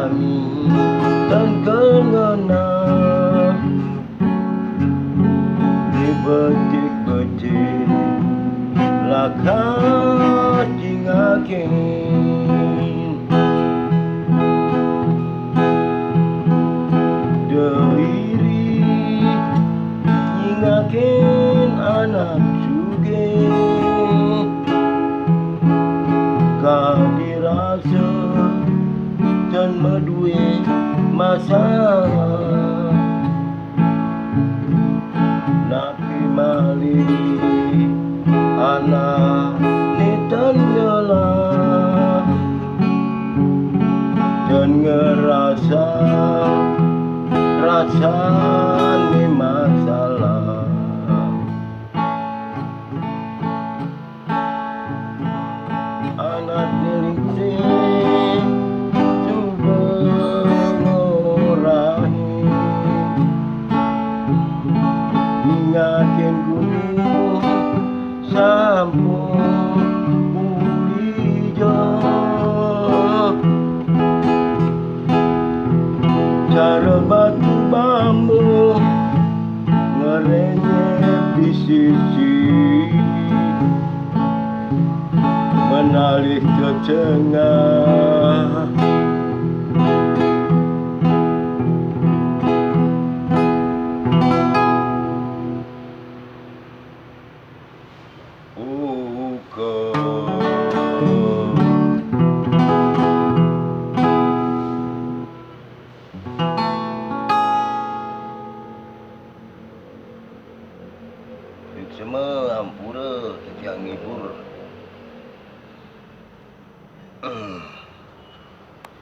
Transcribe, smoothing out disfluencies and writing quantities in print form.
kami dan kengena dibetik-betik lakat jingakin deiri jingakin anak suge kau dirasa dan medue masalah napi mali anak ni tenggelam dan ngerasa rasa ni masalah anak niliksi cuba ngorahi ingatin gunung sampun pulih jauh cara batu bambu ngerenyep di sisi menalih ke tengah semua ampura yang ngibur.